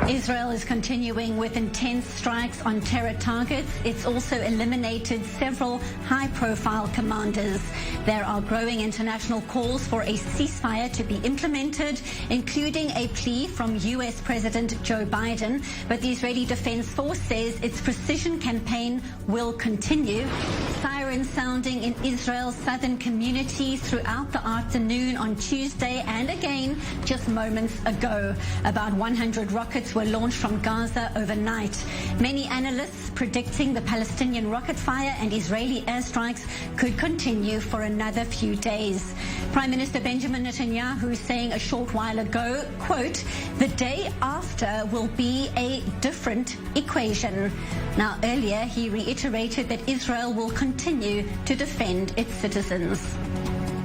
Israel is continuing with intense strikes on terror targets. It's also eliminated several high-profile commanders. There are growing international calls for a ceasefire to be implemented, including a plea from U.S. President Joe Biden. But the Israeli Defense Force says its precision campaign will continue. Sirens sounding in Israel's southern communities throughout the afternoon on Tuesday and again just moments ago. About 100 rockets were launched from Gaza overnight. Many analysts predicting the Palestinian rocket fire and Israeli airstrikes could continue for another few days. Prime Minister Benjamin Netanyahu saying a short while ago, quote, "The day after will be a different equation." Now, earlier he reiterated that Israel will continue to defend its citizens.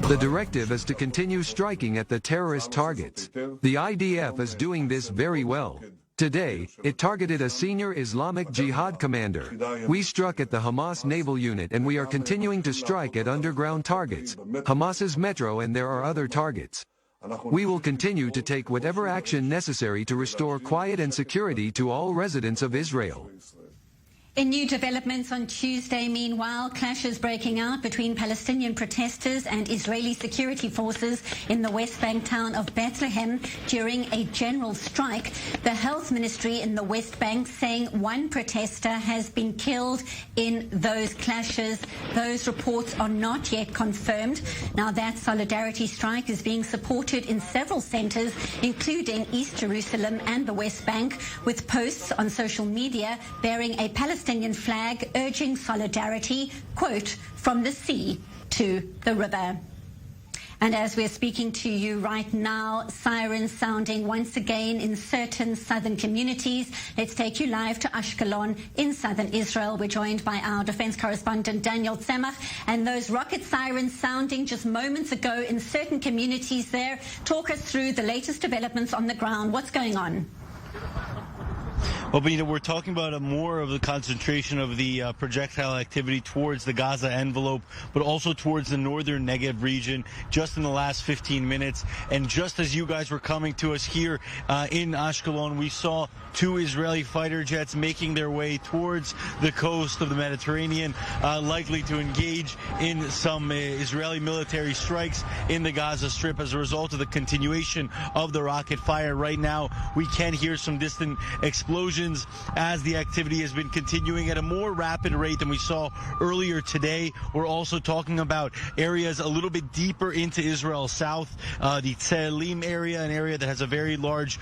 The directive is to continue striking at the terrorist targets. The IDF is doing this very well. Today, it targeted a senior Islamic Jihad commander. We struck at the Hamas naval unit and we are continuing to strike at underground targets, Hamas's metro, and there are other targets. We will continue to take whatever action necessary to restore quiet and security to all residents of Israel. In new developments on Tuesday, meanwhile, clashes breaking out between Palestinian protesters and Israeli security forces in the West Bank town of Bethlehem during a general strike. The health ministry in the West Bank saying one protester has been killed in those clashes. Those reports are not yet confirmed. Now, that solidarity strike is being supported in several centres, including East Jerusalem and the West Bank, with posts on social media bearing a Palestinian flag urging solidarity, quote, "from the sea to the river." And as we're speaking to you right now, sirens sounding once again in certain southern communities. Let's take you live to Ashkelon in southern Israel. We're joined by our defense correspondent, Daniel Tzemach. And those rocket sirens sounding just moments ago in certain communities there. Talk us through the latest developments on the ground. What's going on? Well, Benita, we're talking about more of the concentration of the projectile activity towards the Gaza envelope, but also towards the northern Negev region just in the last 15 minutes. And just as you guys were coming to us here in Ashkelon, we saw two Israeli fighter jets making their way towards the coast of the Mediterranean, likely to engage in some Israeli military strikes in the Gaza Strip as a result of the continuation of the rocket fire. Right now, we can hear some distant explosions as the activity has been continuing at a more rapid rate than we saw earlier today. We're also talking about areas a little bit deeper into Israel south, the Tselim area, an area that has a very large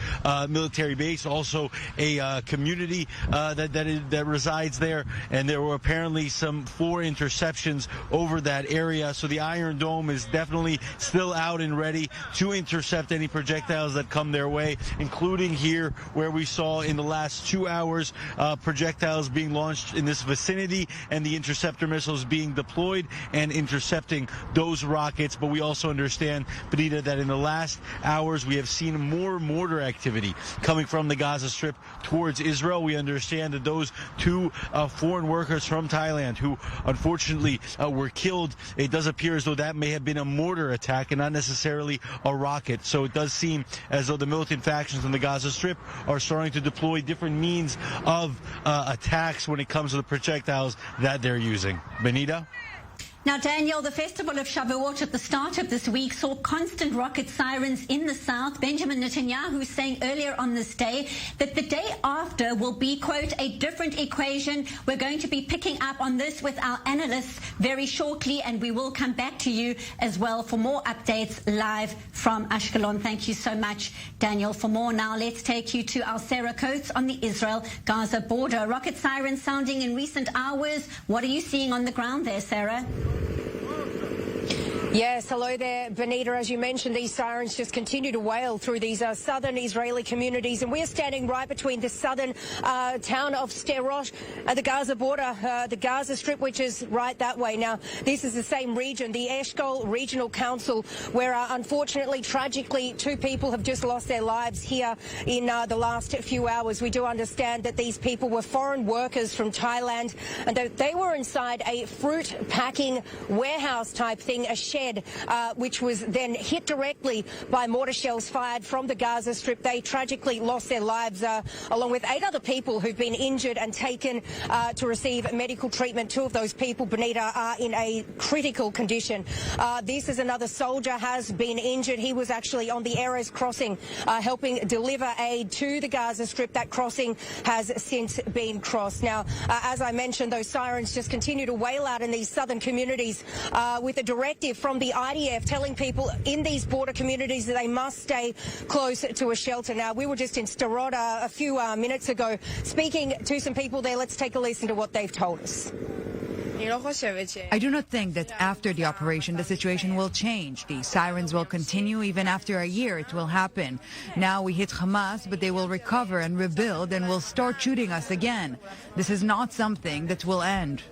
military base, also a community that resides there, and there were apparently some 4 interceptions over that area. So the Iron Dome is definitely still out and ready to intercept any projectiles that come their way, including here where we saw in the last 2 hours projectiles being launched in this vicinity and the interceptor missiles being deployed and intercepting those rockets. But we also understand, Benita, that in the last hours we have seen more mortar activity coming from the Gaza Strip towards Israel. We understand that those 2 foreign workers from Thailand who unfortunately were killed, it does appear as though that may have been a mortar attack and not necessarily a rocket. So it does seem as though the militant factions in the Gaza Strip are starting to deploy different means of attacks when it comes to the projectiles that they're using. Benita? Now, Daniel, the festival of Shavuot at the start of this week saw constant rocket sirens in the south. Benjamin Netanyahu saying earlier on this day that the day after will be, quote, "a different equation." We're going to be picking up on this with our analysts very shortly, and we will come back to you as well for more updates live from Ashkelon. Thank you so much, Daniel. For more now, let's take you to our Sarah Coates on the Israel-Gaza border. Rocket sirens sounding in recent hours. What are you seeing on the ground there, Sarah? Yes, hello there, Benita. As you mentioned, these sirens just continue to wail through these southern Israeli communities, and we're standing right between the southern town of Sderot at the Gaza border, the Gaza Strip, which is right that way. Now, this is the same region, the Eshkol Regional Council, where unfortunately, tragically, 2 people have just lost their lives here in the last few hours. We do understand that these people were foreign workers from Thailand, and they were inside a fruit packing warehouse type thing, a shed shed, which was then hit directly by mortar shells fired from the Gaza Strip. They tragically lost their lives, along with 8 other people who've been injured and taken to receive medical treatment. 2 of those people, Benita, are in a critical condition. This is another soldier has been injured. He was actually on the Erez crossing, helping deliver aid to the Gaza Strip. That crossing has since been crossed. Now, as I mentioned, those sirens just continue to wail out in these southern communities with a directive from the IDF telling people in these border communities that they must stay close to a shelter. Now, we were just in Sderot a few minutes ago speaking to some people there. Let's take a listen to what they've told us. I do not think that after the operation the situation will change. The sirens will continue even after a year. It will happen. Now we hit Hamas, but they will recover and rebuild and will start shooting us again. This is not something that will end.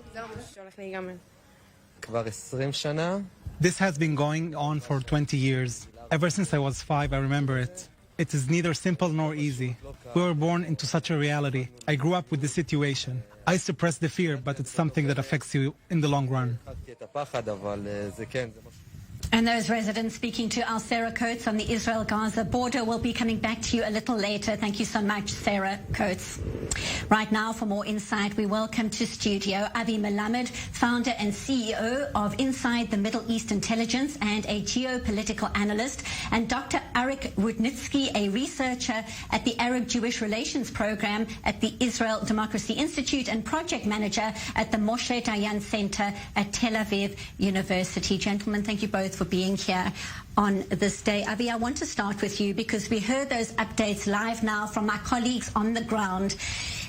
This has been going on for 20 years. Ever since I was 5, I remember it. It is neither simple nor easy. We were born into such a reality. I grew up with the situation. I suppress the fear, but it's something that affects you in the long run. And those residents speaking to our Sarah Coates on the Israel-Gaza border will be coming back to you a little later. Thank you so much, Sarah Coates. Right now, for more insight, we welcome to studio Avi Melamed, founder and CEO of Inside the Middle East Intelligence and a geopolitical analyst, and Dr. Arik Rudnitsky, a researcher at the Arab-Jewish Relations Program at the Israel Democracy Institute and project manager at the Moshe Dayan Center at Tel Aviv University. Gentlemen, thank you both for being here on this day. Avi, I want to start with you because we heard those updates live now from my colleagues on the ground.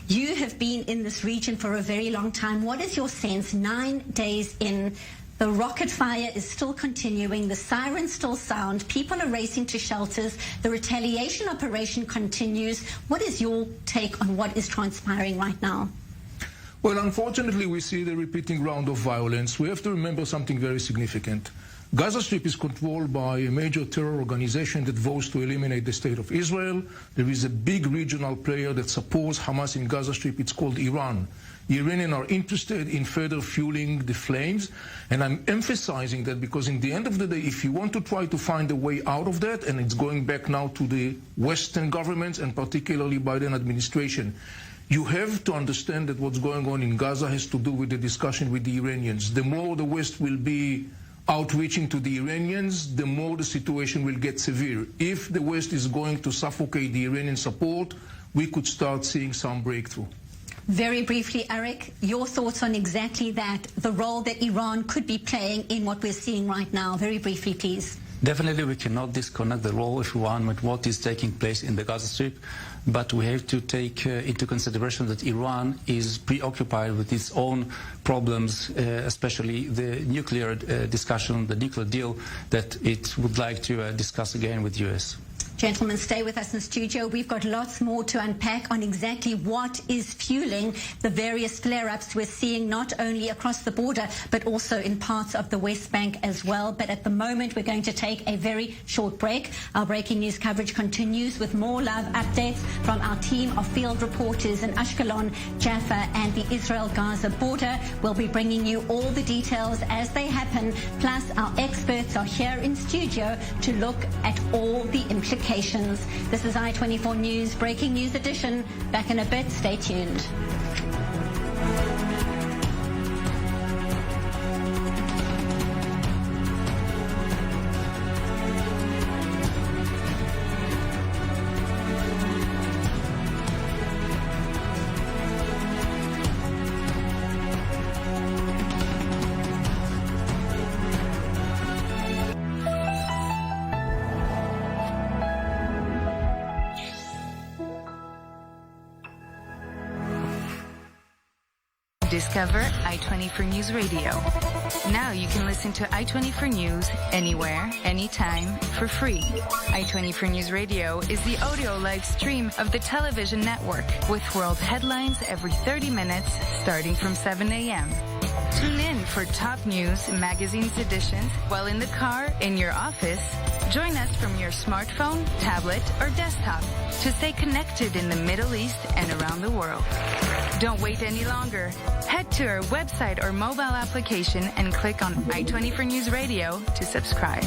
You have been in this region for a very long time. What is your sense 9 days in? The rocket fire is still continuing. The sirens still sound. People are racing to shelters. The retaliation operation continues. What is your take on what is transpiring right now? Well, unfortunately, we see the repeating round of violence. We have to remember something very significant. Gaza Strip is controlled by a major terror organization that vows to eliminate the state of Israel. There is a big regional player that supports Hamas in Gaza Strip. It's called Iran. The Iranians are interested in further fueling the flames, and I'm emphasizing that because in the end of the day, if you want to try to find a way out of that, and it's going back now to the Western governments and particularly Biden administration, you have to understand that what's going on in Gaza has to do with the discussion with the Iranians. The more the West will be outreaching to the Iranians, the more the situation will get severe. If the West is going to suffocate the Iranian support, we could start seeing some breakthrough. Very briefly, Arik, your thoughts on exactly that, the role that Iran could be playing in what we're seeing right now. Very briefly, please. Definitely, we cannot disconnect the role of Iran with what is taking place in the Gaza Strip, but we have to take into consideration that Iran is preoccupied with its own problems, especially the nuclear discussion, the nuclear deal that it would like to discuss again with the U.S. Gentlemen, stay with us in studio. We've got lots more to unpack on exactly what is fueling the various flare-ups we're seeing not only across the border, but also in parts of the West Bank as well. But at the moment, we're going to take a very short break. Our breaking news coverage continues with more live updates from our team of field reporters in Ashkelon, Jaffa, and the Israel-Gaza border. We'll be bringing you all the details as they happen, plus our experts are here in studio to look at all the implications. This is I-24 News, Breaking News Edition. Back in a bit. Stay tuned. Discover I-24 News Radio. Now you can listen to I-24 News anywhere, anytime, for free. I-24 News Radio is the audio live stream of the television network with world headlines every 30 minutes starting from 7 a.m. Tune in for top news, magazines editions while in the car, in your office. Join us from your smartphone, tablet, or desktop to stay connected in the Middle East and around the world. Don't wait any longer. Head to our website or mobile application and click on I-24 News Radio to subscribe.